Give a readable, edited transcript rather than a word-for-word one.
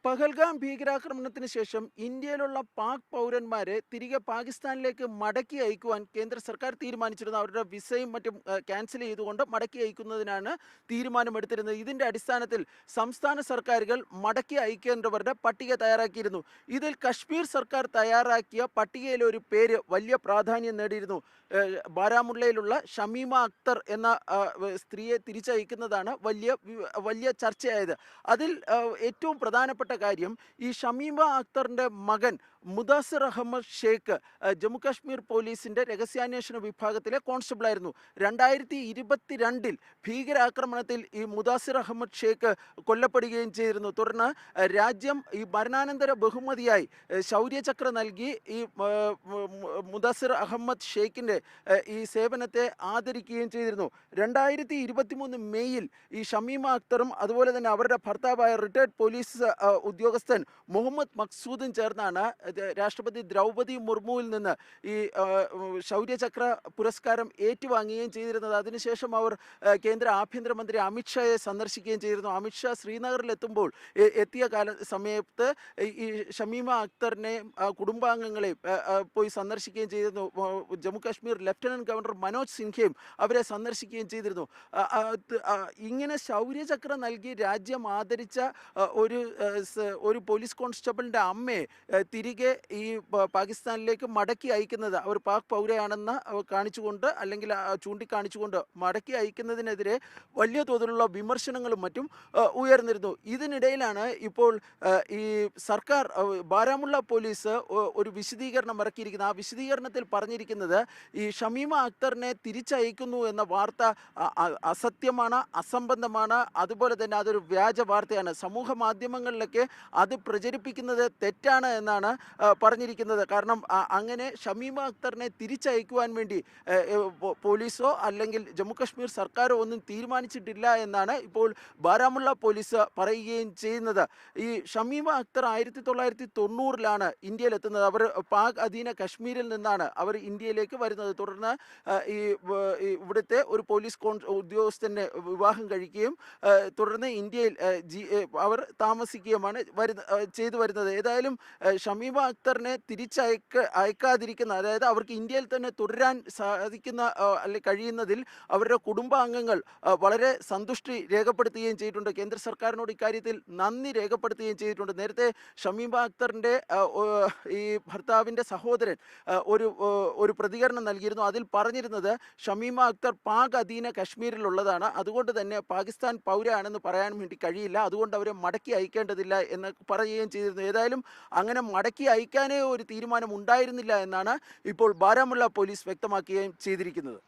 പഹൽഗാം ഭീകരാക്രമണത്തിന് ശേഷം ഇന്ത്യയിലുള്ള പാക് പൗരന്മാരെ തിരികെ പാകിസ്ഥാനിലേക്ക് മടക്കി അയക്കുവാൻ കേന്ദ്ര സർക്കാർ തീരുമാനിച്ചിരുന്നു. അവരുടെ വിസയും മറ്റും ക്യാൻസൽ ചെയ്തുകൊണ്ട് മടക്കി അയക്കുന്നതിനാണ് തീരുമാനമെടുത്തിരുന്നത്. ഇതിന്റെ അടിസ്ഥാനത്തിൽ സംസ്ഥാന സർക്കാരുകൾ മടക്കി അയക്കേണ്ടവരുടെ പട്ടിക തയ്യാറാക്കിയിരുന്നു. ഇതിൽ കശ്മീർ സർക്കാർ തയ്യാറാക്കിയ പട്ടികയിലെ ഒരു പേര് വലിയ പ്രാധാന്യം നേടിയിരുന്നു. ബാരാമുള്ളയിലുള്ള ഷമീമ അക്തർ എന്ന സ്ത്രീയെ തിരിച്ചയക്കുന്നതാണ് വലിയ ചർച്ചയായത്. അതിൽ ഏറ്റവും പ്രധാനപ്പെട്ട കാര്യം, ഈ ഷമീമ അക്തറിൻ്റെ മകൻ മുദാസിർ അഹമ്മദ് ഷേഖ് ജമ്മു കാശ്മീർ പോലീസിൻ്റെ രഹസ്യാന്വേഷണ വിഭാഗത്തിലെ കോൺസ്റ്റബിളായിരുന്നു. 2022 ഭീകരാക്രമണത്തിൽ ഈ മുദാസിർ അഹമ്മദ് ഷേഖ് കൊല്ലപ്പെടുകയും ചെയ്തിരുന്നു. തുടർന്ന് രാജ്യം ഈ മരണാനന്തര ബഹുമതിയായി ശൗര്യചക്ര നൽകി ഈ മുദാസിർ അഹമ്മദ് ഷേഖിൻ്റെ ഈ സേവനത്തെ ആദരിക്കുകയും ചെയ്തിരുന്നു. 2023 മെയ്യിൽ ഈ ഷമീമ അക്തറും അതുപോലെ തന്നെ അവരുടെ ഭർത്താവായ റിട്ടയർഡ് പോലീസ് ഉദ്യോഗസ്ഥൻ മുഹമ്മദ് മക്സൂദും ചേർന്നാണ് രാഷ്ട്രപതി ദ്രൗപദി മുർമുവിൽ നിന്ന് ഈ ശൗര്യചക്ര പുരസ്കാരം ഏറ്റുവാങ്ങുകയും ചെയ്തിരുന്നത്. അതിനുശേഷം അവർ കേന്ദ്ര ആഭ്യന്തരമന്ത്രി അമിത്ഷായെ സന്ദർശിക്കുകയും ചെയ്തിരുന്നു. അമിത്ഷാ ശ്രീനഗറിലെത്തുമ്പോൾ എത്തിയ സമയത്ത് ഈ ഷമീമ അക്തറിനെയും കുടുംബാംഗങ്ങളെയും പോയി സന്ദർശിക്കുകയും ചെയ്തിരുന്നു. ജമ്മു കാശ്മീർ ലഫ്റ്റനന്റ് ഗവർണർ മനോജ് സിൻഹയും അവരെ സന്ദർശിക്കുകയും ചെയ്തിരുന്നു. ഇങ്ങനെ ശൗര്യചക്ര നൽകി രാജ്യം ആദരിച്ച ഒരു പോലീസ് കോൺസ്റ്റബിളിൻ്റെ അമ്മയെ തിരികെ ഈ പാകിസ്ഥാനിലേക്ക് മടക്കി അയക്കുന്നത്, അവർ പാക് പൗരയാണെന്ന് കാണിച്ചുകൊണ്ട് അല്ലെങ്കിൽ ചൂണ്ടിക്കാണിച്ചുകൊണ്ട് മടക്കി അയക്കുന്നതിനെതിരെ വലിയ തോതിലുള്ള വിമർശനങ്ങളും മറ്റും ഉയർന്നിരുന്നു. ഇതിനിടയിലാണ് ഇപ്പോൾ ഈ സർക്കാർ ബാരാമുള്ള പോലീസ് ഒരു വിശദീകരണം ഇറക്കിയിരിക്കുന്നത്. ആ വിശദീകരണത്തിൽ പറഞ്ഞിരിക്കുന്നത്, ഈ ഷമീമ അക്തറിനെ തിരിച്ചയക്കുന്നു എന്ന വാർത്ത അസത്യമാണ്, അസംബന്ധമാണ്, അതുപോലെ തന്നെ അതൊരു വ്യാജ വാർത്തയാണ്. സമൂഹ മാധ്യമങ്ങളിലൊക്കെ അത് പ്രചരിപ്പിക്കുന്നത് തെറ്റാണ് എന്നാണ് പറഞ്ഞിരിക്കുന്നത്. കാരണം അങ്ങനെ ഷമീമ അക്തറിനെ തിരിച്ചയക്കുവാൻ വേണ്ടി പോലീസോ അല്ലെങ്കിൽ ജമ്മു കാശ്മീർ സർക്കാരോ ഒന്നും തീരുമാനിച്ചിട്ടില്ല എന്നാണ് ഇപ്പോൾ ബാരാമുള്ള പോലീസ് പറയുകയും ചെയ്യുന്നത്. ഈ ഷമീമ അക്തർ 1990-ലാണ് ഇന്ത്യയിലെത്തുന്നത്. അവർ പാക് അധീന കശ്മീരിൽ നിന്നാണ് അവർ ഇന്ത്യയിലേക്ക് വരുന്നത്. തുടർന്ന് ഇവിടുത്തെ ഒരു പോലീസ് ഉദ്യോഗസ്ഥനെ വിവാഹം കഴിക്കുകയും തുടർന്ന് ഇന്ത്യയിൽ അവർ താമസിക്കുകയുമാണ് ചെയ്തു വരുന്നത്. ഏതായാലും ഷമീമ അക്തറിനെ അയക്കാതിരിക്കുന്ന, അതായത് അവർക്ക് ഇന്ത്യയിൽ തന്നെ തുടരാൻ സാധിക്കുന്ന അല്ലെങ്കിൽ കഴിയുന്നതിൽ അവരുടെ കുടുംബാംഗങ്ങൾ വളരെ സന്തുഷ്ടി രേഖപ്പെടുത്തുകയും ചെയ്തിട്ടുണ്ട്. കേന്ദ്ര സർക്കാരിനോട് ഇക്കാര്യത്തിൽ നന്ദി രേഖപ്പെടുത്തുകയും ചെയ്തിട്ടുണ്ട്. നേരത്തെ ഷമീമ അക്തറിൻ്റെ ഈ ഭർത്താവിൻ്റെ സഹോദരൻ ഒരു പ്രതികരണം നൽകിയിരുന്നു. അതിൽ പറഞ്ഞിരുന്നത്, ഷമീമ അക്തർ പാക് അധീന കശ്മീരിലുള്ളതാണ്, അതുകൊണ്ട് തന്നെ പാകിസ്ഥാൻ പൗരയാണെന്ന് പറയാൻ വേണ്ടി കഴിയില്ല, അതുകൊണ്ട് അവരെ മടക്കി അയക്കേണ്ടതില്ല എന്ന് പറയുകയും ചെയ്തിരുന്നു. ഏതായാലും അങ്ങനെ മടക്കി അയക്കാനേ ഒരു തീരുമാനം ഉണ്ടായിരുന്നില്ല എന്നാണ് ഇപ്പോൾ ബാരാമുള്ള പോലീസ് വ്യക്തമാക്കുകയും ചെയ്തിരിക്കുന്നത്.